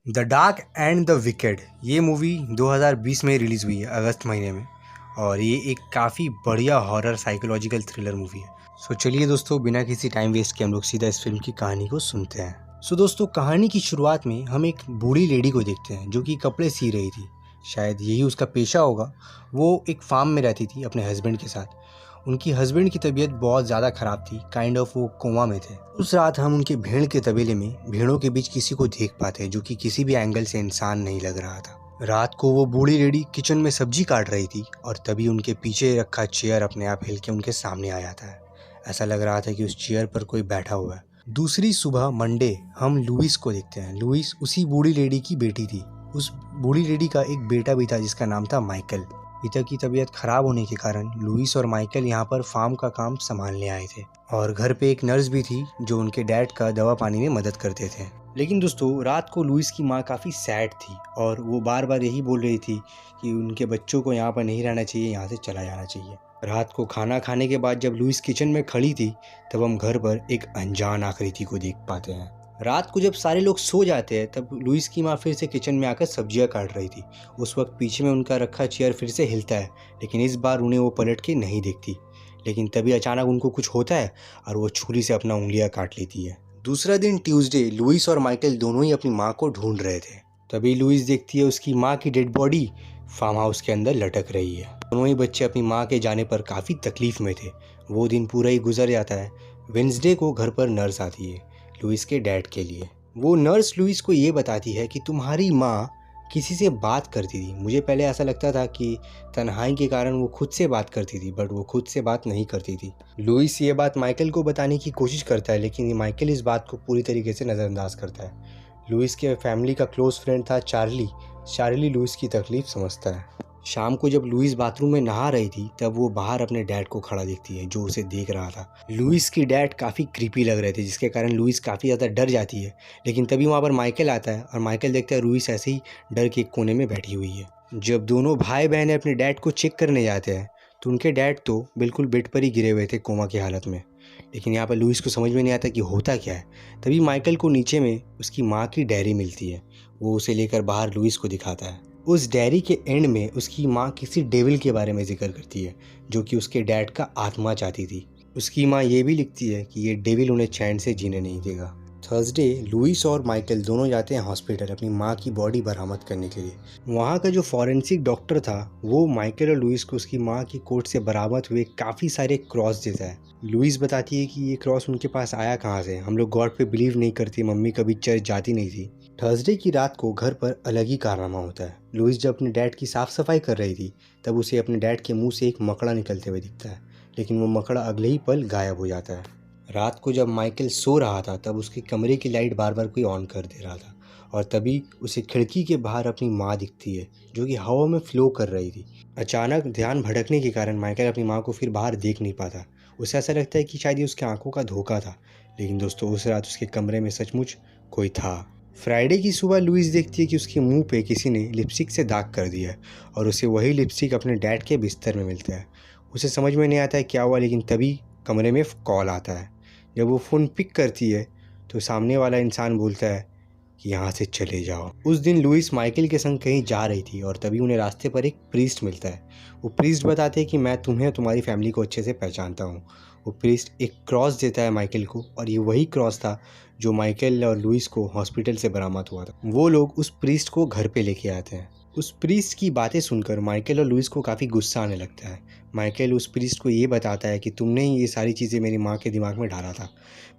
The dark and the wicked ये movie 2020 में release हुई है अगस्त महीने में। और ये एक काफ़ी बढ़िया हॉरर साइकोलॉजिकल थ्रिलर मूवी है। सो चलिए दोस्तों, बिना किसी टाइम वेस्ट के हम लोग सीधा इस फिल्म की कहानी को सुनते हैं। सो दोस्तों, कहानी की शुरुआत में हम एक बूढ़ी लेडी को देखते हैं जो कि कपड़े सी रही थी। शायद यही उसका पेशा होगा। वो एक फार्म में रहती थी अपने हस्बैंड के साथ। उनकी हस्बैंड की तबीयत बहुत ज़्यादा ख़राब थी, काइंड ऑफ वो कोमा में थे। उस रात हम उनके भेड़ के तबेले में भेड़ों के बीच किसी को देख पाते हैं जो कि किसी भी एंगल से इंसान नहीं लग रहा था। रात को वो बूढ़ी लेडी किचन में सब्जी काट रही थी और तभी उनके पीछे रखा चेयर अपने आप हिल के उनके सामने आ जाता है। ऐसा लग रहा था कि उस चेयर पर कोई बैठा हुआ है। दूसरी सुबह मंडे हम लुइस को देखते हैं। लुइस उसी बूढ़ी लेडी की बेटी थी। उस बूढ़ी लेडी का एक बेटा भी था जिसका नाम था माइकल। पिता की तबीयत खराब होने के कारण लुइस और माइकल यहाँ पर फार्म का काम संभालने आए थे और घर पे एक नर्स भी थी जो उनके डैड का दवा पानी में मदद करते थे। लेकिन दोस्तों, रात को लुइस की माँ काफ़ी सैड थी और वो बार बार यही बोल रही थी कि उनके बच्चों को यहाँ पर नहीं रहना चाहिए, यहाँ से चला जाना चाहिए। रात को खाना खाने के बाद जब लुइस किचन में खड़ी थी तब हम घर पर एक अनजान आकृति को देख पाते हैं। रात को जब सारे लोग सो जाते हैं तब लुइस की माँ फिर से किचन में आकर सब्जियां काट रही थी। उस वक्त पीछे में उनका रखा चेयर फिर से हिलता है, लेकिन इस बार उन्हें वो पलट के नहीं देखती। लेकिन तभी अचानक उनको कुछ होता है और वो छुरी से अपना उंगलियां काट लेती है। दूसरा दिन ट्यूसडे, लुइस और माइकल दोनों ही अपनी माँ को ढूंढ रहे थे। तभी लुइस देखती है उसकी माँ की डेड बॉडी फार्म हाउस के अंदर लटक रही है। दोनों ही बच्चे अपनी माँ के जाने पर काफ़ी तकलीफ में थे। वो दिन पूरा ही गुजर जाता है। वेंसडे को घर पर नर्स आती है लुइस के डैड के लिए। वो नर्स लुइस को ये बताती है कि तुम्हारी माँ किसी से बात करती थी। मुझे पहले ऐसा लगता था कि तन्हाई के कारण वो खुद से बात करती थी, बट वो खुद से बात नहीं करती थी। लुइस ये बात माइकल को बताने की कोशिश करता है, लेकिन माइकल इस बात को पूरी तरीके से नज़रअंदाज करता है। लुइस के फैमिली का क्लोज फ्रेंड था चार्ली। चार्ली लुइस की तकलीफ समझता है। शाम को जब लुइस बाथरूम में नहा रही थी तब वो बाहर अपने डैड को खड़ा देखती है जो उसे देख रहा था। लुइस की डैड काफ़ी क्रीपी लग रहे थे जिसके कारण लुइस काफ़ी ज़्यादा डर जाती है। लेकिन तभी वहाँ पर माइकल आता है और माइकल देखता है लुइस ऐसे ही डर के एक कोने में बैठी हुई है। जब दोनों भाई बहन अपने डैड को चेक करने जाते हैं तो उनके डैड तो बिल्कुल बेड पर ही गिरे हुए थे कोमा की हालत में। लेकिन यहाँ पर लुइस को समझ में नहीं आता कि होता क्या है। तभी माइकल को नीचे में उसकी माँ की डायरी मिलती है। वो उसे लेकर बाहर लुइस को दिखाता है। उस डायरी के एंड में उसकी माँ किसी डेविल के बारे में जिक्र करती है जो कि उसके डैड का आत्मा चाहती थी। उसकी माँ ये भी लिखती है कि ये डेविल उन्हें चैन से जीने नहीं देगा। थर्सडे, लुइस और माइकल दोनों जाते हैं हॉस्पिटल अपनी माँ की बॉडी बरामद करने के लिए। वहाँ का जो फॉरेंसिक डॉक्टर था वो माइकल और लुइस को उसकी माँ की कोर्ट से बरामद हुए काफ़ी सारे क्रॉस देता है। लुइस बताती है कि ये क्रॉस उनके पास आया कहाँ से, हम लोग गॉड पे बिलीव नहीं करती, मम्मी कभी चर्च जाती नहीं थी। थर्सडे की रात को घर पर अलग ही कारनामा होता है। लुइस जब अपने डैड की साफ सफाई कर रही थी तब उसे अपने डैड के मुंह से एक मकड़ा निकलते हुए दिखता है, लेकिन वो मकड़ा अगले ही पल गायब हो जाता है। रात को जब माइकल सो रहा था तब उसके कमरे की लाइट बार बार कोई ऑन कर दे रहा था और तभी उसे खिड़की के बाहर अपनी माँ दिखती है जो कि हवा में फ्लो कर रही थी। अचानक ध्यान भटकने के कारण माइकल अपनी माँ को फिर बाहर देख नहीं पाता। उसे ऐसा लगता है कि शायद ये उसकी आंखों का धोखा था, लेकिन दोस्तों उस रात उसके कमरे में सचमुच कोई था। फ्राइडे की सुबह लुइस देखती है कि उसके मुंह पे किसी ने लिपस्टिक से दाग कर दिया है और उसे वही लिपस्टिक अपने डैड के बिस्तर में मिलता है। उसे समझ में नहीं आता है क्या हुआ, लेकिन तभी कमरे में कॉल आता है। जब वो फ़ोन पिक करती है तो सामने वाला इंसान बोलता है कि यहाँ से चले जाओ। उस दिन लुइस माइकल के संग कहीं जा रही थी और तभी उन्हें रास्ते पर एक प्रीस्ट मिलता है। वो प्रीस्ट बताते हैं कि मैं तुम्हें और तुम्हारी फैमिली को अच्छे से पहचानता हूँ। वो प्रीस्ट एक क्रॉस देता है माइकल को और ये वही क्रॉस था जो माइकल और लुइस को हॉस्पिटल से बरामद हुआ था। वो लोग उस प्रीस्ट को घर पे लेके आते हैं। उस प्रीस्ट की बातें सुनकर माइकल और लुइस को काफ़ी गुस्सा आने लगता है। माइकल उस प्रीस्ट को ये बताता है कि तुमने ही ये सारी चीज़ें मेरी माँ के दिमाग में डाला था।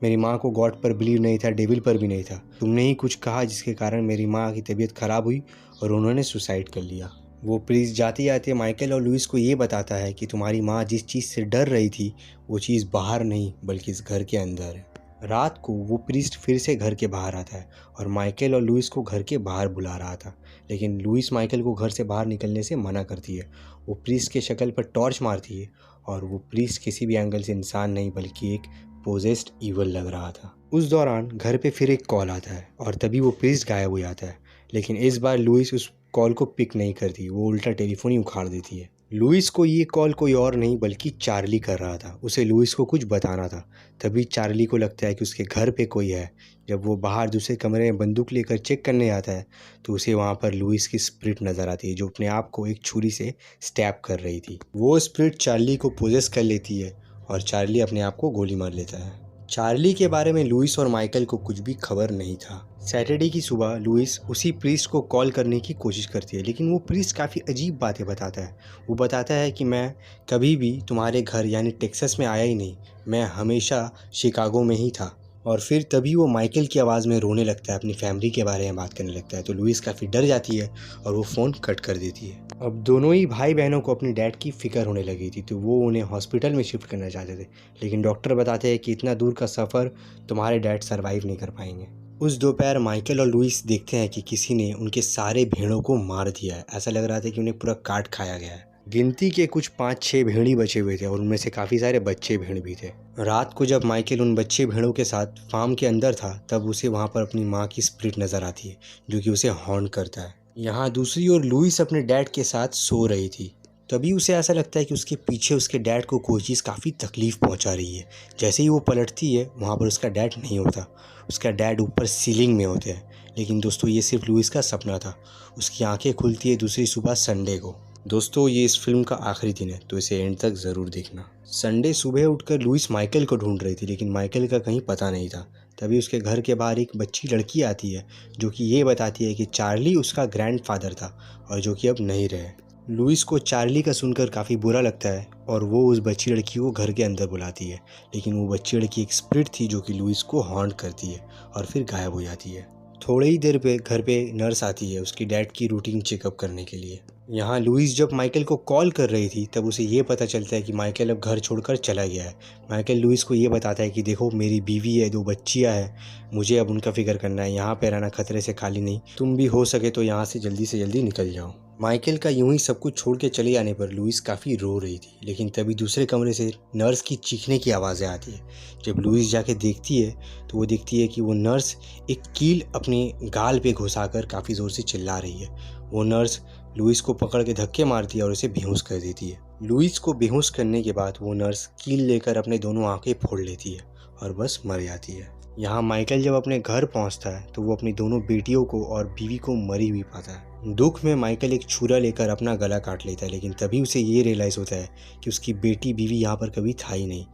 मेरी माँ को गॉड पर बिलीव नहीं था, डेविल पर भी नहीं था। तुमने ही कुछ कहा जिसके कारण मेरी माँ की तबीयत खराब हुई और उन्होंने सुसाइड कर लिया। वो प्रीस्ट जाते जाते माइकल और लुइस को ये बताता है कि तुम्हारी माँ जिस चीज़ से डर रही थी वो चीज़ बाहर नहीं बल्कि इस घर के अंदर है। रात को वो प्रीस्ट फिर से घर के बाहर आता है और माइकल और लुइस को घर के बाहर बुला रहा था, लेकिन लुइस माइकल को घर से बाहर निकलने से मना करती है। वो प्रीस्ट के शक्ल पर टॉर्च मारती है और वो प्रीस्ट किसी भी एंगल से इंसान नहीं बल्कि एक पोजेस्ड ईवल लग रहा था। उस दौरान घर पे फिर एक कॉल आता है और तभी वो प्रीस्ट गायब हो जाता है, लेकिन इस बार लुइस उस कॉल को पिक नहीं करती, वो उल्टा टेलीफोन ही उखाड़ देती है। लुइस को ये कॉल कोई और नहीं बल्कि चार्ली कर रहा था। उसे लुइस को कुछ बताना था। तभी चार्ली को लगता है कि उसके घर पे कोई है। जब वो बाहर दूसरे कमरे में बंदूक लेकर चेक करने आता है तो उसे वहाँ पर लुइस की स्पिरिट नज़र आती है, जो अपने आप को एक छुरी से स्टैब कर रही थी। वो स्पिरिट चार्ली को पोजेस कर लेती है और चार्ली अपने आप को गोली मार लेता है। चार्ली के बारे में लुइस और माइकल को कुछ भी खबर नहीं था। सैटरडे की सुबह लुइस उसी प्रीस्ट को कॉल करने की कोशिश करती है, लेकिन वो प्रीस्ट काफ़ी अजीब बातें बताता है। वो बताता है कि मैं कभी भी तुम्हारे घर यानी टेक्सास में आया ही नहीं, मैं हमेशा शिकागो में ही था। और फिर तभी वो माइकल की आवाज़ में रोने लगता है, अपनी फैमिली के बारे में बात करने लगता है। तो लुइस काफ़ी डर जाती है और वो फ़ोन कट कर देती है। अब दोनों ही भाई बहनों को अपनी डैड की फ़िक्र होने लगी थी, तो वो उन्हें हॉस्पिटल में शिफ्ट करना चाहते थे, लेकिन डॉक्टर बताते हैं कि इतना दूर का सफ़र तुम्हारे डैड सर्वाइव नहीं कर पाएंगे। उस दोपहर माइकल और लुइस देखते हैं कि किसी ने उनके सारे भेड़ों को मार दिया है। ऐसा लग रहा था कि उन्हें पूरा काट खाया गया है। गिनती के कुछ 5-6 भेड़ ही बचे हुए थे और उनमें से काफ़ी सारे बच्चे भेड़ भी थे। रात को जब माइकल उन बच्चे भेड़ों के साथ फार्म के अंदर था तब उसे वहाँ पर अपनी माँ की स्पिरिट नज़र आती है, जो कि उसे हॉन्ट करता है। यहाँ दूसरी ओर लुइस अपने डैड के साथ सो रही थी। तभी उसे ऐसा लगता है कि उसके पीछे उसके डैड को कोई चीज़ काफ़ी तकलीफ़ पहुँचा रही है। जैसे ही वो पलटती है वहाँ पर उसका डैड नहीं होता, उसका डैड ऊपर सीलिंग में होते हैं। लेकिन दोस्तों ये सिर्फ लुइस का सपना था। उसकी आंखें खुलती है दूसरी सुबह संडे को। दोस्तों ये इस फिल्म का आखिरी दिन है, तो इसे एंड तक ज़रूर देखना। संडे सुबह उठकर लुइस माइकल को ढूंढ रही थी, लेकिन माइकल का कहीं पता नहीं था। तभी उसके घर के बाहर एक बच्ची लड़की आती है, जो कि ये बताती है कि चार्ली उसका ग्रैंडफादर था और जो कि अब नहीं रहे। लुइस को चार्ली का सुनकर काफ़ी बुरा लगता है और वो उस बच्ची लड़की को घर के अंदर बुलाती है, लेकिन वो बच्ची लड़की एक स्पिरिट थी जो कि लुइस को हॉन्ट करती है और फिर गायब हो जाती है। थोड़ी ही देर पे घर पे नर्स आती है उसकी डैड की रूटीन चेकअप करने के लिए। यहाँ लुइस जब माइकल को कॉल कर रही थी तब उसे ये पता चलता है कि माइकल अब घर छोड़कर चला गया है। माइकल लुइस को ये बताता है कि देखो मेरी बीवी है, 2 बच्चियाँ हैं, मुझे अब उनका फिक्र करना है, यहाँ पे रहना खतरे से खाली नहीं, तुम भी हो सके तो यहाँ से जल्दी निकल जाओ। माइकल का यूं ही सब कुछ छोड़ के चले जाने पर लुइस काफ़ी रो रही थी, लेकिन तभी दूसरे कमरे से नर्स की चीखने की आवाज़ें आती है। जब लुइस जाके देखती है तो वो देखती है कि वो नर्स एक कील अपने गाल पे घुसाकर काफ़ी ज़ोर से चिल्ला रही है। वो नर्स लुइस को पकड़ के धक्के मारती है और उसे बेहोश कर देती है। लुइस को बेहोश करने के बाद वो नर्स कील लेकर अपने दोनों आंखें फोड़ लेती है और बस मर जाती है। यहाँ माइकल जब अपने घर पहुँचता है तो वो अपनी दोनों बेटियों को और बीवी को मरी हुई पाता है। दुख में माइकल एक छुरा लेकर अपना गला काट लेता है, लेकिन तभी उसे ये रियलाइज़ होता है कि उसकी बेटी बीवी यहाँ पर कभी था ही नहीं,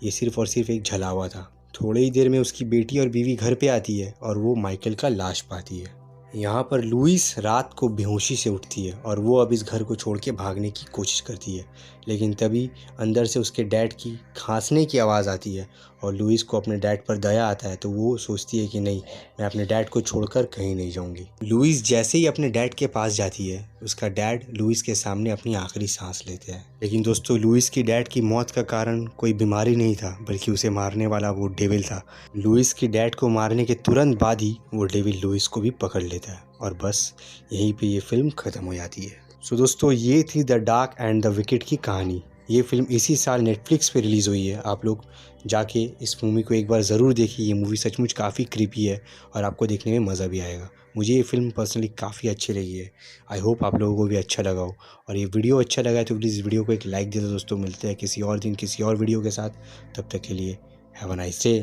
ये सिर्फ और सिर्फ एक झलावा था। थोड़ी ही देर में उसकी बेटी और बीवी घर पे आती है और वो माइकल का लाश पाती है। यहाँ पर लुइस रात को बेहोशी से उठती है और वो अब इस घर को छोड़ के भागने की कोशिश करती है, लेकिन तभी अंदर से उसके डैड की खांसने की आवाज़ आती है और लुइस को अपने डैड पर दया आता है। तो वो सोचती है कि नहीं, मैं अपने डैड को छोड़कर कहीं नहीं जाऊंगी। लुइस जैसे ही अपने डैड के पास जाती है उसका डैड लुइस के सामने अपनी आखिरी सांस लेते हैं। लेकिन दोस्तों लुइस की डैड की मौत का कारण कोई बीमारी नहीं था, बल्कि उसे मारने वाला वो डेविल था। लुइस की डैड को मारने के तुरंत बाद ही वो डेविल लुइस को भी पकड़ लेता है और बस यहीं पे ये फिल्म ख़त्म हो जाती है। सो दोस्तों ये थी the dark and the wicked की कहानी। ये फिल्म इसी साल नेटफ्लिक्स पे रिलीज़ हुई है। आप लोग जाके इस मूवी को एक बार ज़रूर देखिए। ये मूवी सचमुच काफ़ी क्रीपी है और आपको देखने में मज़ा भी आएगा। मुझे ये फिल्म पर्सनली काफ़ी अच्छी लगी है। आई होप आप लोगों को भी अच्छा लगा हो, और ये वीडियो अच्छा लगा है तो प्लीज़ वीडियो को एक लाइक दे दो दोस्तों। मिलते हैं किसी और दिन किसी और वीडियो के साथ, तब तक के लिए हैव अ नाइस डे।